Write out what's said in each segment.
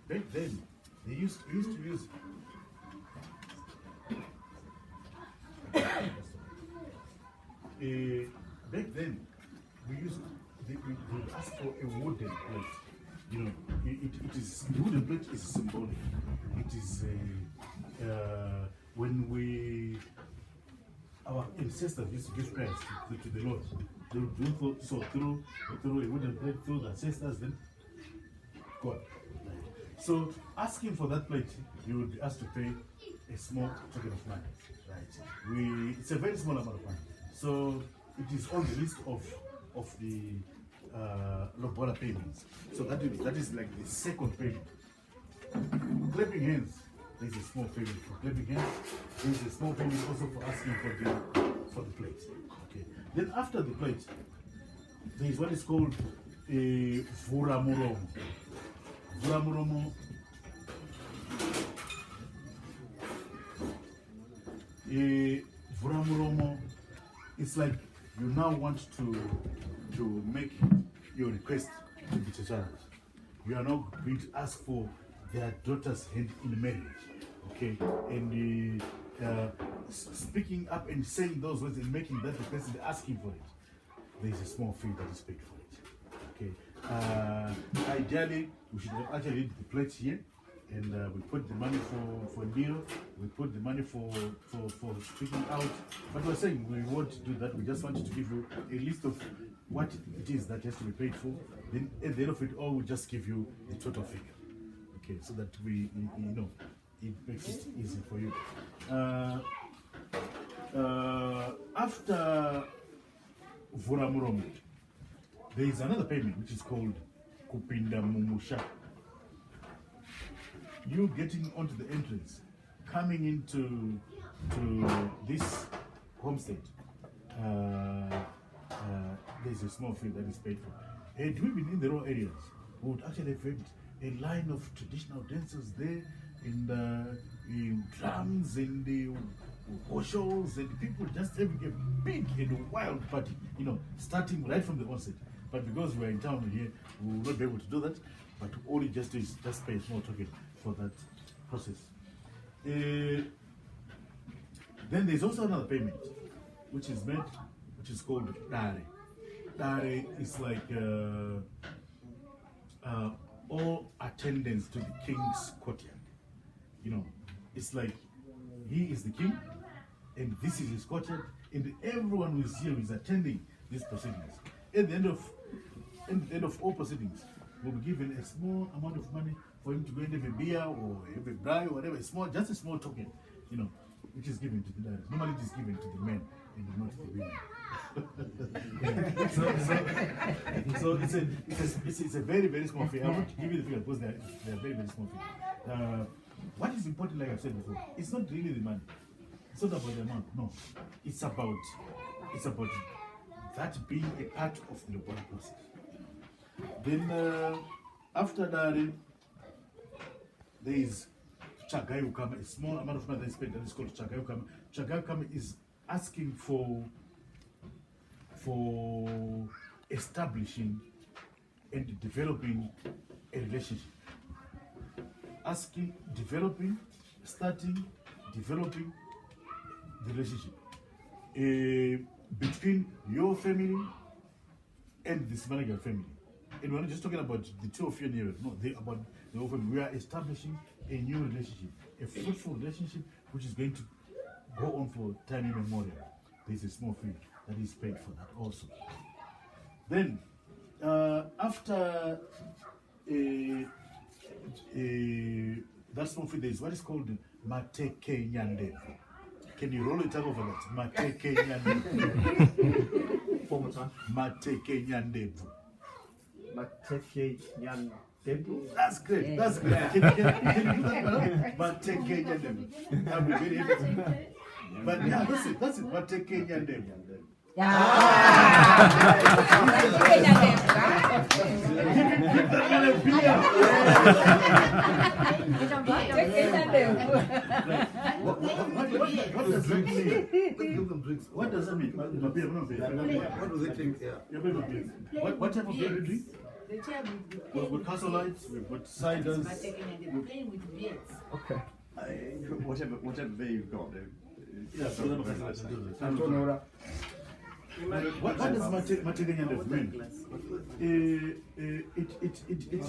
back then, they used to use. Back then, we would ask for a wooden plate. You know, it is the wooden plate is symbolic. It is when our ancestors used to give prayers to the Lord. They would do so through a wooden plate through the ancestors, then God. So asking for that plate, you would be asked to pay a small token of money. Right? It's a very small amount of money. So it is on the list of the Lobola payments. So that is like the second payment. Clapping hands, there's a small payment for clapping hands. There's a small payment also for asking for the plate. Okay. Then after the plate, there is what is called a Vuramuromo. Vuramuromo. Vuramuromo. It's like you now want to make your request to the Chachara. You are now going to ask for their daughter's hand in marriage, okay? And speaking up and saying those words and making that request and asking for it, there is a small fee that is paid for it, okay? Ideally, we should have actually read the plate here, and we put the money for deal, we put the money for speaking out. But we're saying we won't do that. We just wanted to give you a list of what it is that has to be paid for. Then at the end of it all, we'll just give you the total figure. Okay, so that we know, it makes it easy for you. After Vuramuromo, there is another payment which is called Kupinda Mumusha. You getting onto the entrance, coming into this homestead, there's a small fee that is paid for. Had we been in the rural areas, we would actually have a line of traditional dancers there, and drums and hoshos, and people just having a big and wild party, you know, starting right from the onset. But because we're in town here, we will not be able to do that. But all you just do is just pay a small token for that process. Then there's also another payment, which is made, which is called Dare. Dare is like all attendance to the king's courtyard. You know, it's like he is the king, and this is his courtyard, and everyone who is here is attending these proceedings. At the end of all proceedings, will be given a small amount of money for him to go and have a beer or have a braai or whatever. Just a small token, you know, which is given to the daughters. Normally it is given to the men and not to the women. So it's a very, very small fee. I want to give you the figure because they're very, very small fee. What is important, like I've said before, it's not really the money. It's not about the amount, no. It's about that being a part of the body process. Then after that, there is Chagayukama, a small amount of money that is paid that is called Chagayukama. Chagayukama is asking for establishing and developing a relationship. Starting, developing the relationship between your family and the Simanaga family. And we're not just talking about the two of you in here, no, about the whole family. We are establishing a new relationship, a fruitful relationship which is going to go on for time immemorial. There's a small fee that is paid for that also. Then, after that small fee, there is what is called Mateke Nyandevu. Can you roll it up over that? Mateke Nyandevu. One more time. Mateke Nyandevu. Mateke Nyandevu. That's great. Yeah. That's great. Can you do that? Mateke Nyandevu. I'll be very happy. But yeah, that's it. Mateke Nyandevu. What does that mean? Give them drinks. What does that mean? What do they think? Yeah. What type of beer do you drink? The chair with We've got castle lights, we've got ciders. they're playing with beards. Okay. Whatever beer you've got, Yeah, so that Roora. what does Mateganya mean?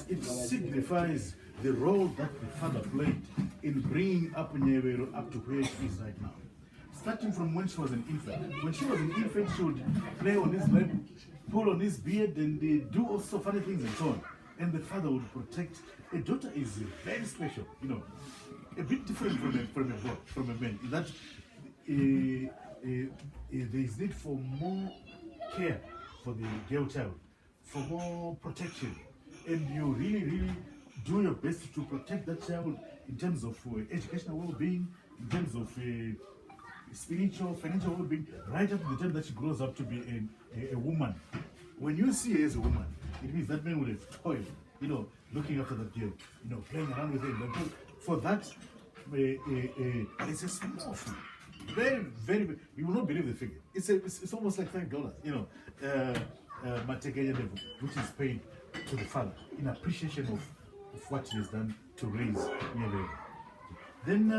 It signifies the role that the father played in bringing up Nyevero up to where she is right now. Starting from when she was an infant. When she was an infant, she would play on his lap, pull on his beard, and do all sorts of funny things and so on. And the father would protect. A daughter is very special, you know, a bit different from a man. In that there is need for more care for the girl child, for more protection, and you really do your best to protect that child in terms of educational well-being, in terms of spiritual, financial well-being, right up to the time that she grows up to be a woman. When you see her as a woman, it means that man will have toiled, you know, looking after that girl, you know, playing around with her. But for that, it's a small fee. Very, you will not believe the figure. It's almost like $5, you know, Mateganya level, which is paid to the father in appreciation of what he has done to raise Nyevero. Then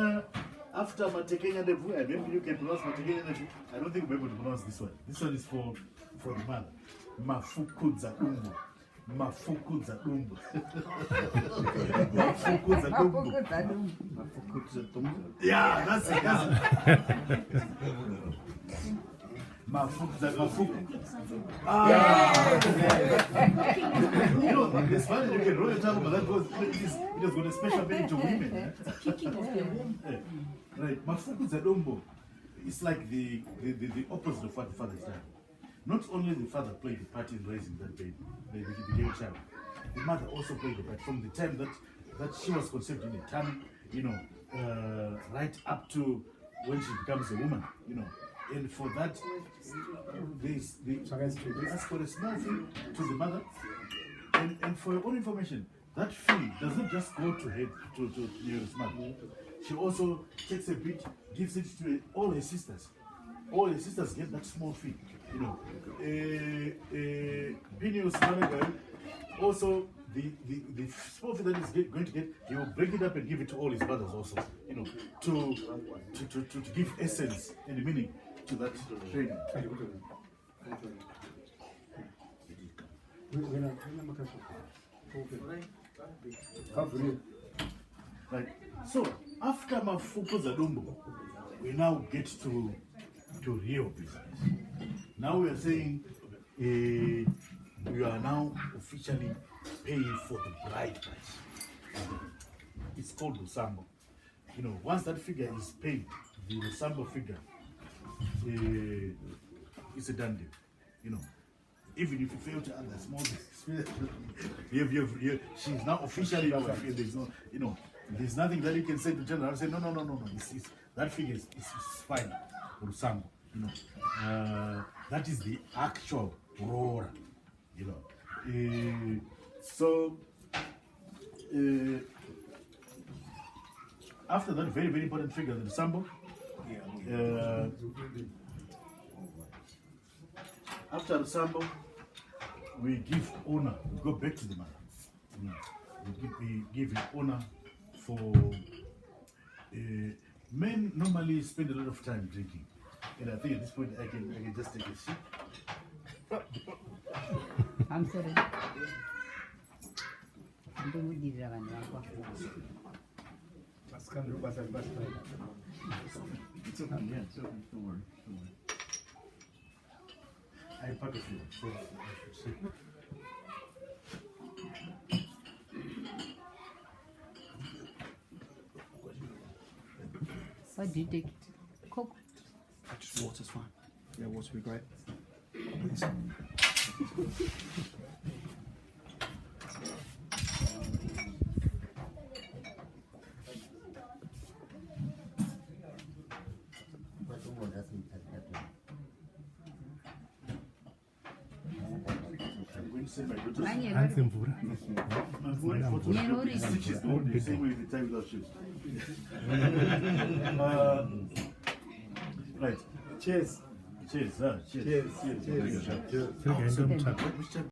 after Mateganya level, maybe you can pronounce Mateganya level. I don't think we're able to pronounce this one. This one is for the mother. Mafukudza Dumbo. Mafukudza Dumbo. Mafukudza Dumbo. Yeah, that's it. Mafukudza Mafuku. You know, it's funny you can roll your tongue, but that was it has got a special meaning to women. Kicking of the womb. Right, Mafukudza Dumbo is like the opposite of what the father has done. Not only the father played a part in raising that baby, the girl child, the mother also played a part from the time that she was conceived in the tummy, you know, right up to when she becomes a woman, you know. And for that, they ask for a small fee to the mother. And for your own information, that fee does not just go to her, to your mother. She also takes a bit, gives it to all her sisters. All her sisters get that small fee, you know. Pinius Managai, also the small fee that he's going to get, he will break it up and give it to all his brothers also, you know, to give essence and meaning to that training. Right. So after Mafukudza Dumbo, we now get to real business. Now we are saying we are now officially paying for the bride price. It's called Lusambo. You know, once that figure is paid, the Lusambo figure, it's a done deal. You know, even if you fail to add that small she's now officially your wife. There's no, you know, there's nothing that you can say to General and say no. That figure is fine. Lusambo, you know, that is the actual Roora, you know. So after that very important figure, the Lusambo, after the Lusambo, we give honor. We go back to the mother. You know, we give it honor for. Men normally spend a lot of time drinking, and I think at this point I can just take a sip. I'm sorry. Ndomudirira vanhu vakwa. It's okay, yeah, it's okay, don't worry. I'm part of you, so I should say. What do you take? Coke? Just water's fine. Yeah, water would be great. send my daughters. Manye Hands vari- in Vura. I'm going for Nero two is- stitches the same way they tie without shoes. Right. Cheers. Cheers. Cheers. Cheers. Cheers. 저기 엔더 차고.